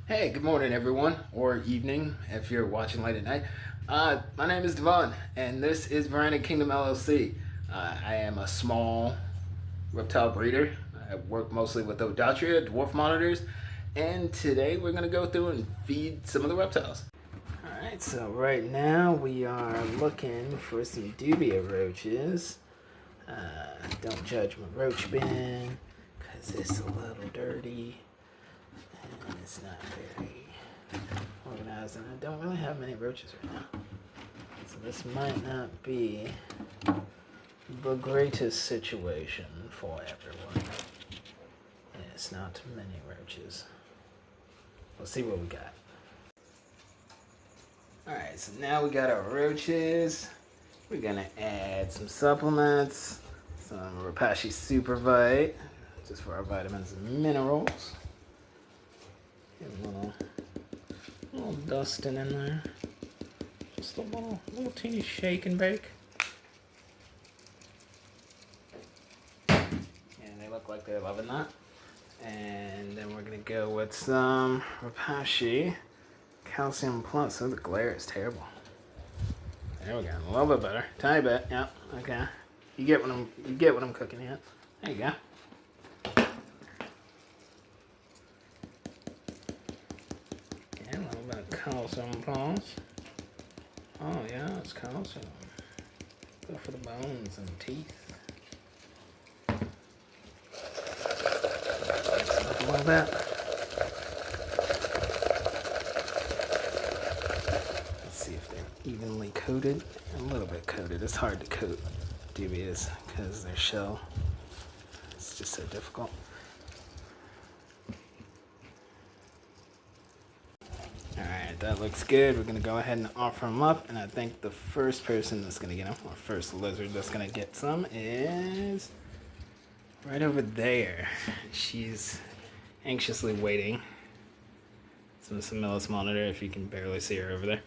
Hey, good morning, everyone, or evening if you're watching late at night. My name is Devon, and this is Veranda Kingdom LLC. I am a small reptile breeder. I work mostly with Odatria, dwarf monitors, and today we're going to go through and feed some of the reptiles. Alright, so right now we are looking for some dubia roaches. Don't judge my roach bin, because it's a little dirty. And it's not very organized, and I don't really have many roaches right now. So this might not be the greatest situation for everyone. And it's not many roaches. We'll see what we got. Alright, so now we got our roaches. We're gonna add some supplements, some Rapashi Supervite, just for our vitamins and minerals. Get a little dusting in there. Just a little teeny shake and bake. And they look like they're loving that. And then we're gonna go with some Rapashi Calcium Plus. Oh, the glare is terrible. There we go. A little bit better. Tiny bit. Yep. Okay. You get what I'm cooking here. There you go. Calcium plus. Oh yeah, it's calcium. Good for the bones and teeth. Mix it up a little bit. Let's see if they're evenly coated. A little bit coated. It's hard to coat dubias because their shell is just so difficult. That looks good. We're gonna go ahead and offer them up, and I think the first person that's gonna get them, or first lizard that's gonna get some, is right over there. She's anxiously waiting. Some Semillus monitor, if you can barely see her over there.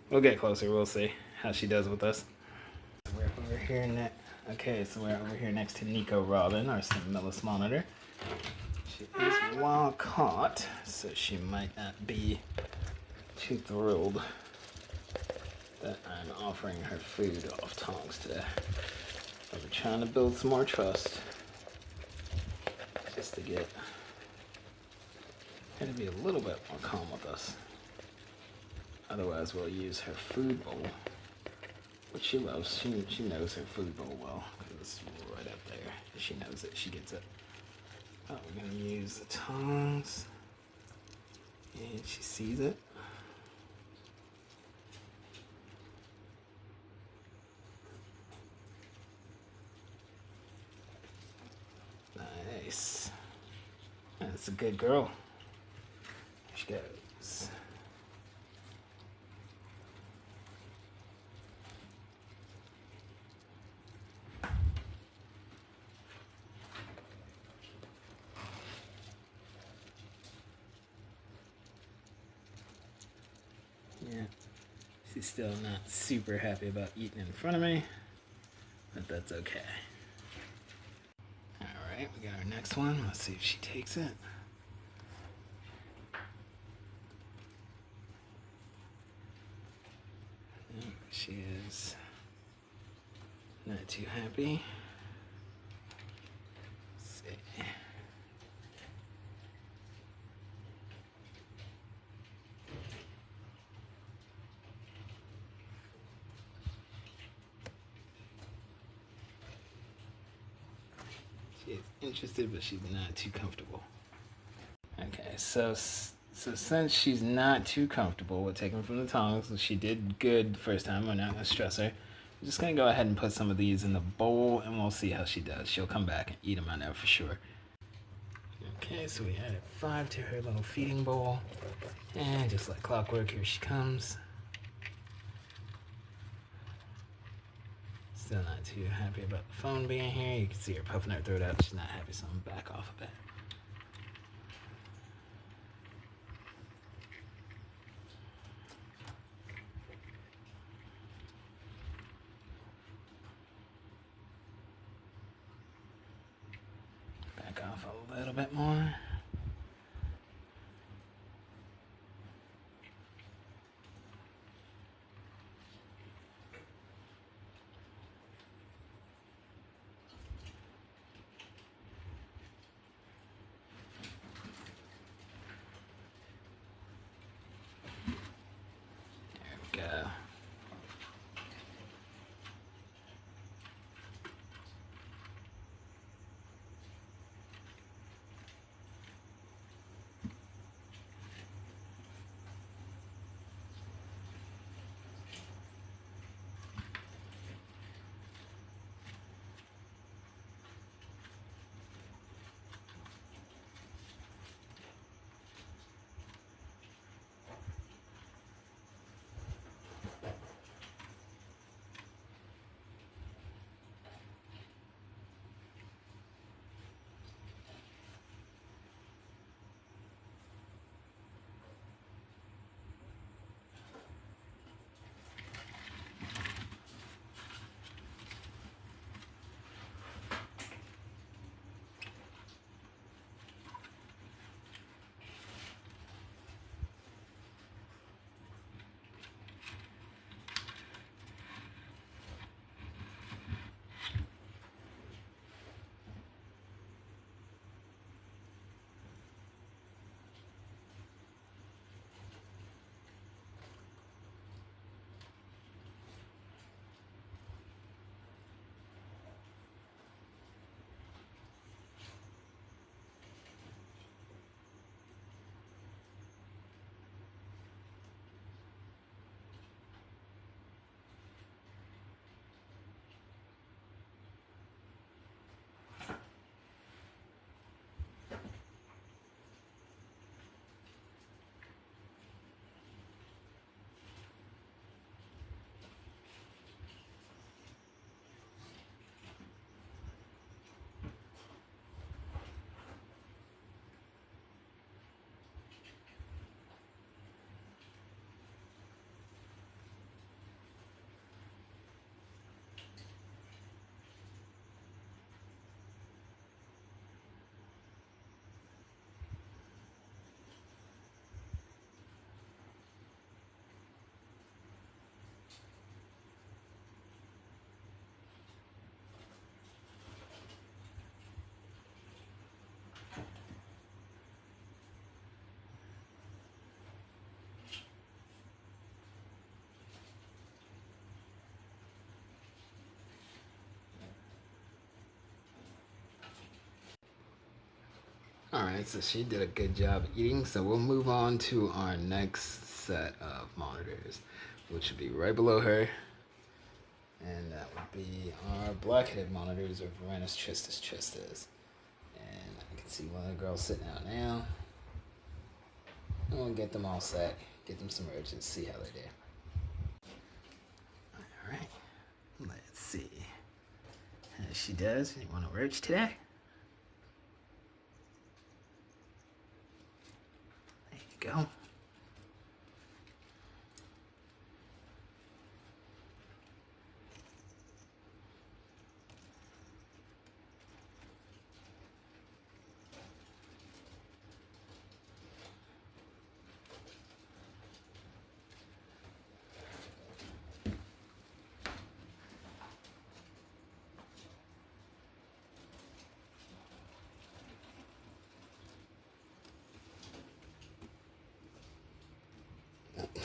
We'll get closer. We'll see how she does with us. We're over here so we're over here next to Nico Robin, our Semillus monitor. She is wild caught, so she might not be too thrilled that I'm offering her food off tongs today. But we're trying to build some more trust, just to get her to be a little bit more calm with us. Otherwise, we'll use her food bowl, which she loves. She knows her food bowl well, because it's right up there. She knows it. She gets it. Oh, we're going to use the tongs, and she sees it. Nice. That's a good girl. Here she goes. Yeah, she's still not super happy about eating in front of me, but that's okay. Alright, we got our next one. Let's see if she takes it. She is not too happy. Let's see. She's interested, but she's not too comfortable. Okay, so since she's not too comfortable with taking from the tongs, she did good the first time. We're not going to stress her. I'm just going to go ahead and put some of these in the bowl, and we'll see how she does. She'll come back and eat them, I know for sure. Okay, so we added 5 to her little feeding bowl. And just like clockwork, here she comes. Still not too happy about the phone being here. You can see her puffing her throat out. She's not happy, so I'm back off a bit. Back off a little bit more. Alright, so she did a good job eating, so we'll move on to our next set of monitors, which would be right below her. And that would be our black-headed monitors, or Varanus tristis tristis. And I can see one of the girls sitting out now. And we'll get them all set, get them some roaches, see how they do. Alright, let's see how she does. You want a roach today? There you go.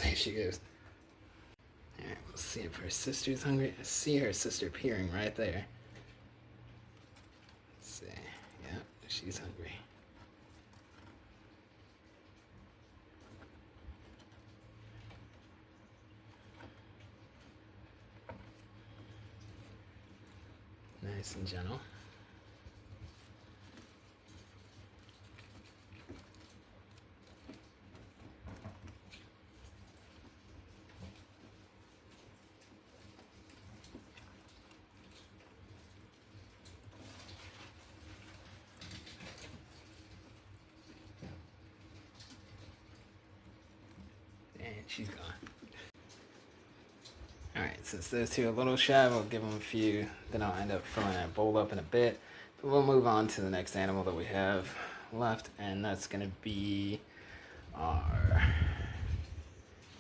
There she goes. Alright, we'll see if her sister's hungry. I see her sister peering right there. Let's see. Yeah, she's hungry. Nice and gentle. And she's gone. Alright, since those two are a little shy, we'll give them a few. Then I'll end up filling that bowl up in a bit. But we'll move on to the next animal that we have left, and that's going to be our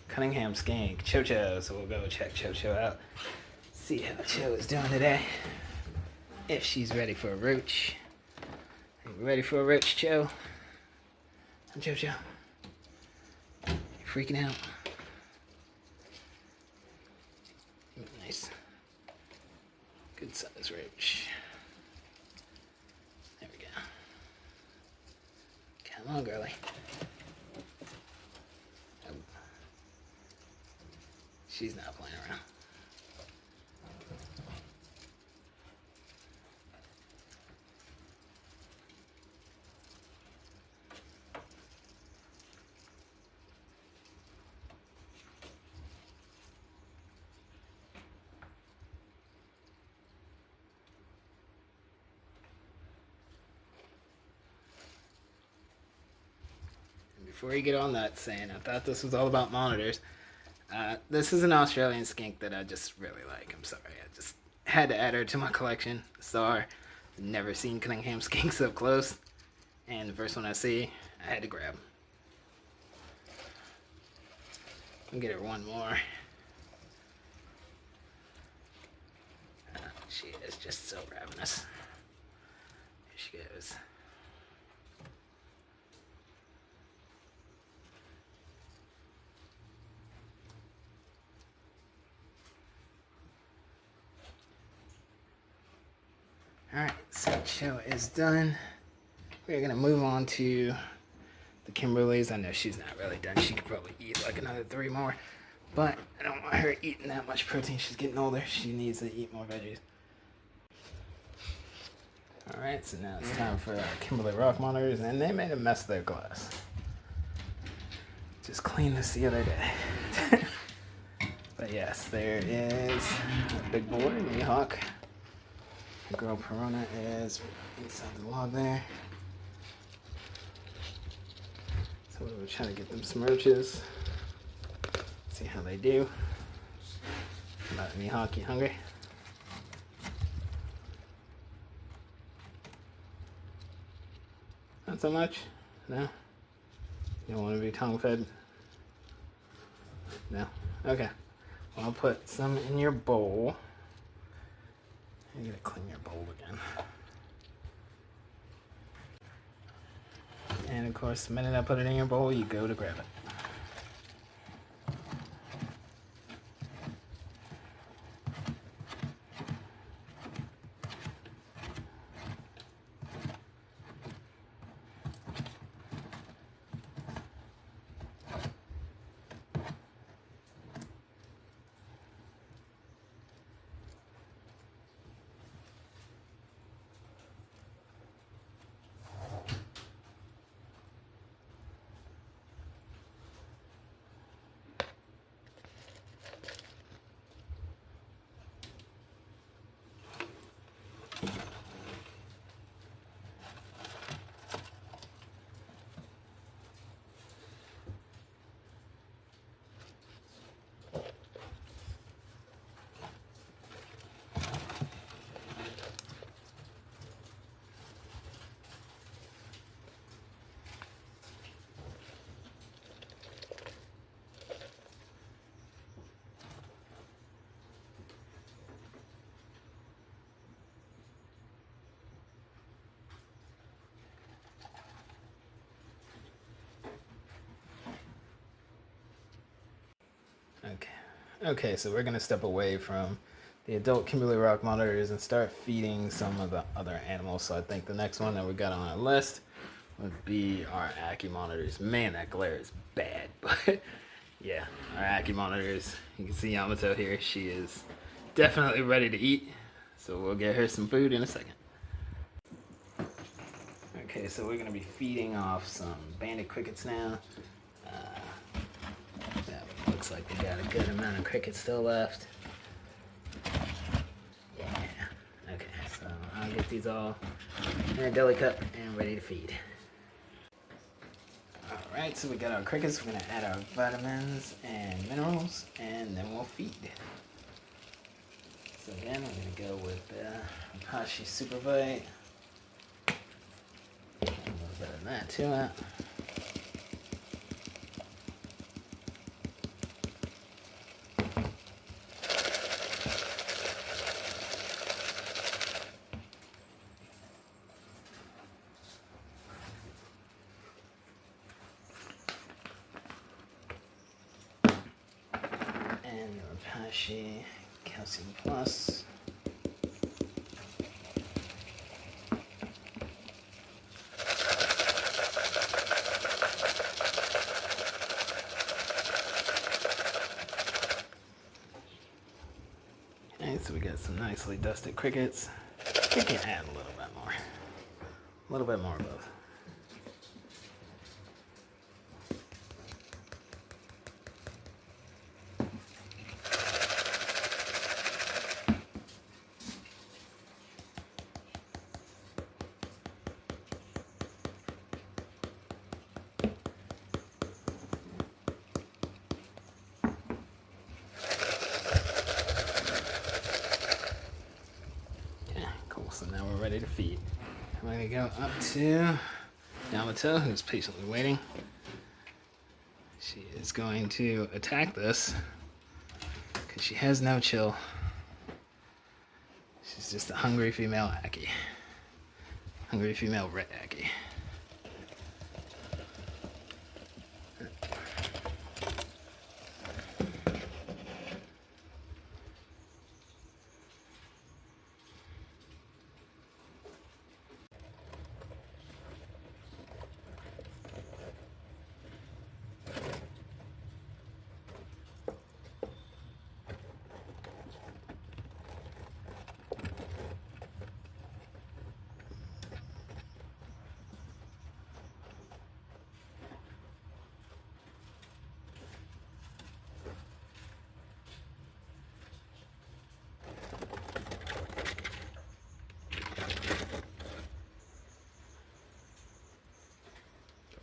Cunningham skink, Cho-Cho. So we'll go check Cho-Cho out. See how Cho is doing today. If she's ready for a roach. Are you ready for a roach, Cho? Cho-Cho. You freaking out? Nice. Good size roach. There we go. Come on, girlie. Oh. She's not playing around. Before you get on that saying, I thought this was all about monitors. This is an Australian skink that I just really like. I'm sorry, I just had to add her to my collection. Sorry, never seen Cunningham skinks up close. And the first one I see, I had to grab. I'll get her one more. She is just so ravenous. Here she goes. Alright, so Cho is done. We're going to move on to the Kimberleys. I know she's not really done. She could probably eat like another 3 more. But I don't want her eating that much protein. She's getting older. She needs to eat more veggies. Alright, so now it's time for our Kimberley rock monitors. And they made a mess of their glass. Just cleaned this the other day. But yes, there is a big boy, Mihawk. The girl Perona is inside the log there. So we'll try to get them some roaches. See how they do. About Mihawk, you hungry? Not so much? No? You don't want to be tongue fed? No? Okay. Well, I'll put some in your bowl. You gotta clean your bowl again. And of course, the minute I put it in your bowl, you go to grab it. Okay, so we're gonna step away from the adult Kimberly Rock monitors and start feeding some of the other animals. So I think the next one that we got on our list would be our Ackie monitors. Man, that glare is bad, but yeah, our Ackie monitors. You can see Yamato here. She is definitely ready to eat. So we'll get her some food in a second. Okay, so we're gonna be feeding off some banded crickets now. That looks like we got a good amount of crickets still left. Yeah. Okay, so I'll get these all in a deli cup and ready to feed. Alright, so we got our crickets. We're gonna add our vitamins and minerals, and then we'll feed. So again, we're gonna go with Apache Superbite. A little bit of that to it. And your Apache Calcium Plus. Okay, so we got some nicely dusted crickets. We can add a little bit more. A little bit more of both. So now we're ready to feed. I'm going to go up to Yamato, who's patiently waiting. She is going to attack this because she has no chill. She's just a hungry female Ackie. Hungry female red Ackie.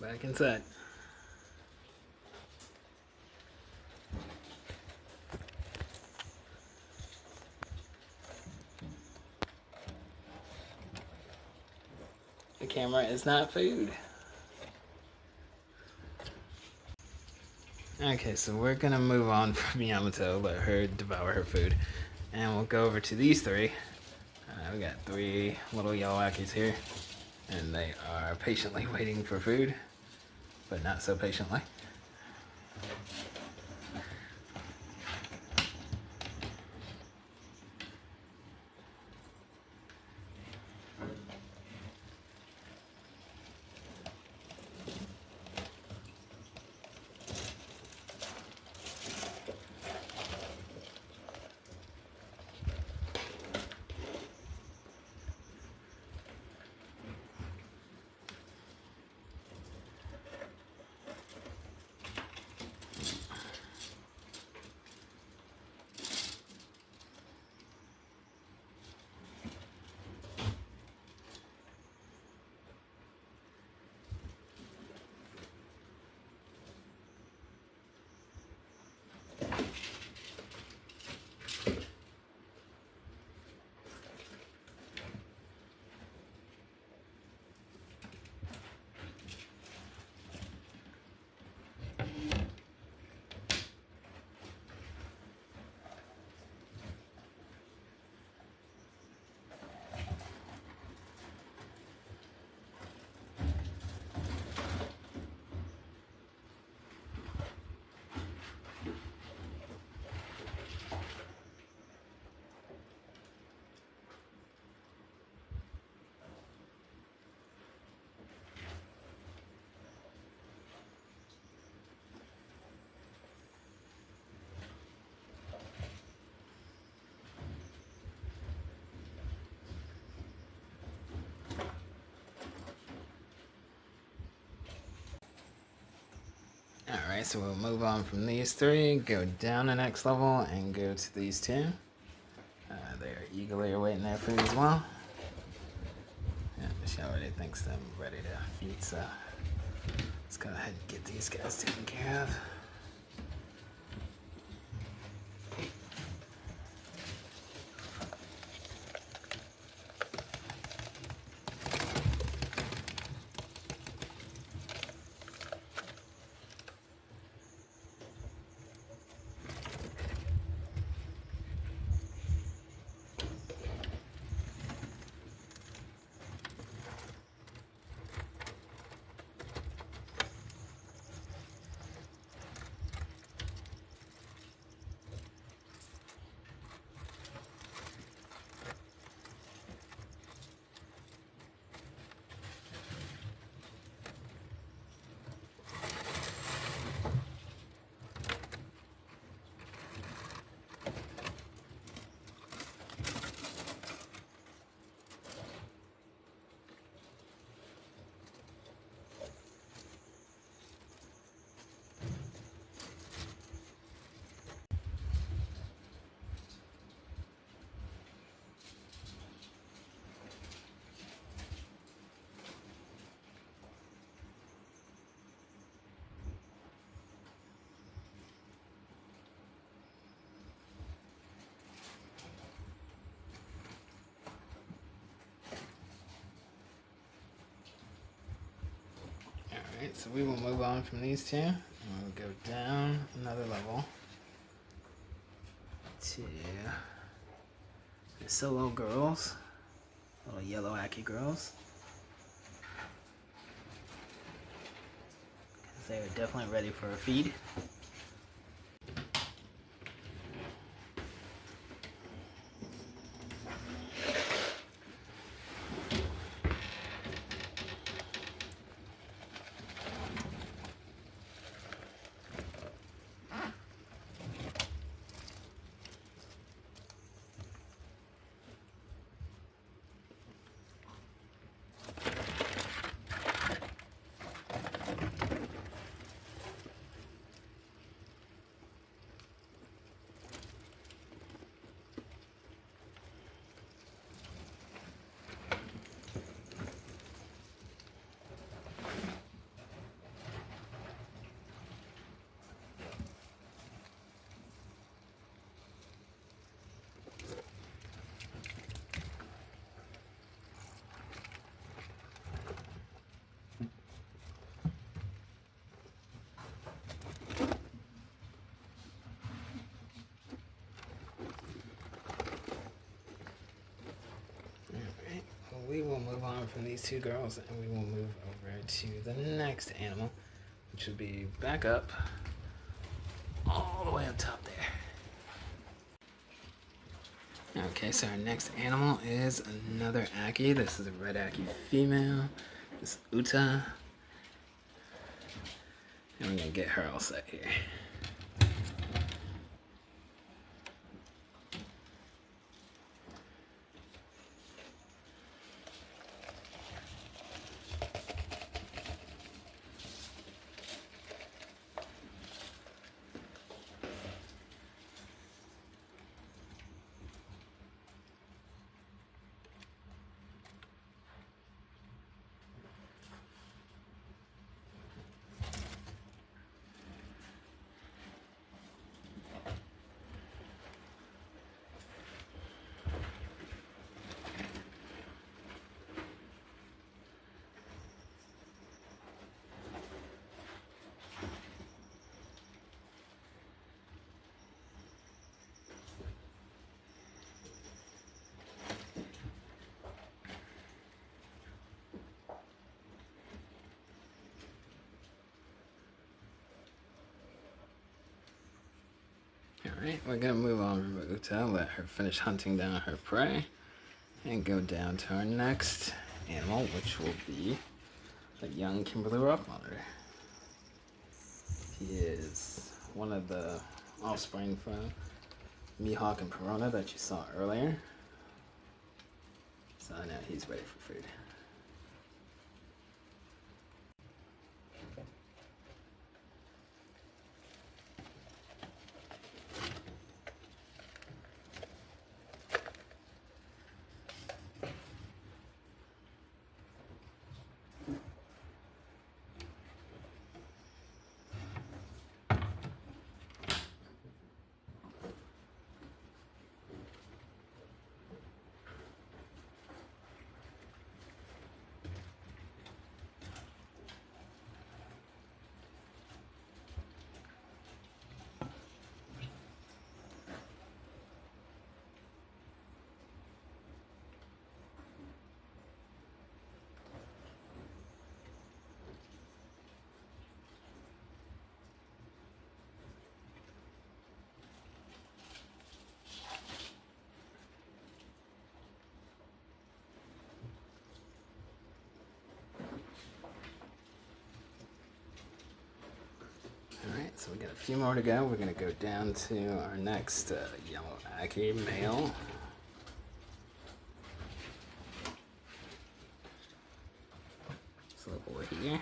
Back inside. The camera is not food. Okay, so we're gonna move on from Yamato, let her devour her food. And we'll go over to these three. We got three little yellow Ackies here. And they are patiently waiting for food, but not so patiently. Alright, so we'll move on from these three, go down the next level, and go to these two. They're eagerly awaiting their food as well. Yeah, she already thinks I'm ready to feed, so let's go ahead and get these guys taken care of. Alright, so we will move on from these two. And we'll go down another level to the solo girls, little yellow Aki girls. Because they are definitely ready for a feed. We will move on from these two girls and we will move over to the next animal, which will be back up, all the way up top there. Okay, so our next animal is another Aki. This is a red Aki female. This is Uta. And we're gonna get her all set here. Alright, we're gonna move on from Uta, let her finish hunting down her prey, and go down to our next animal, which will be a young Kimberly Rock Monitor. He is one of the offspring from Mihawk and Perona that you saw earlier. So now he's ready for food. So we got a few more to go. We're gonna go down to our next yellow Ackie male. This little boy here.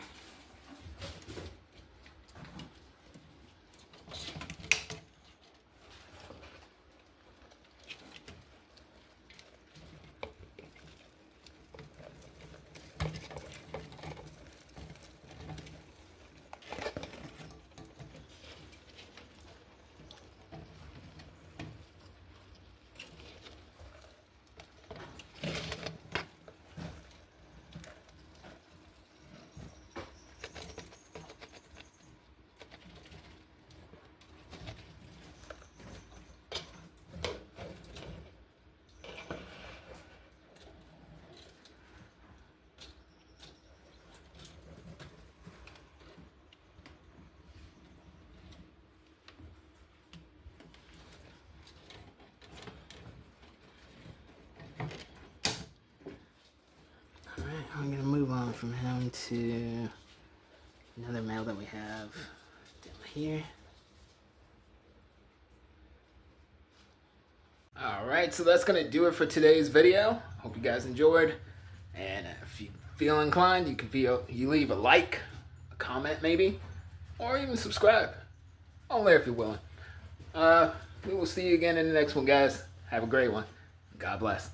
Alright, I'm gonna move on from him to another male that we have down here. Alright, so that's gonna do it for today's video. Hope you guys enjoyed. And if you feel inclined, you leave a like, a comment maybe, or even subscribe. Only if you're willing. We will see you again in the next one, guys. Have a great one. God bless.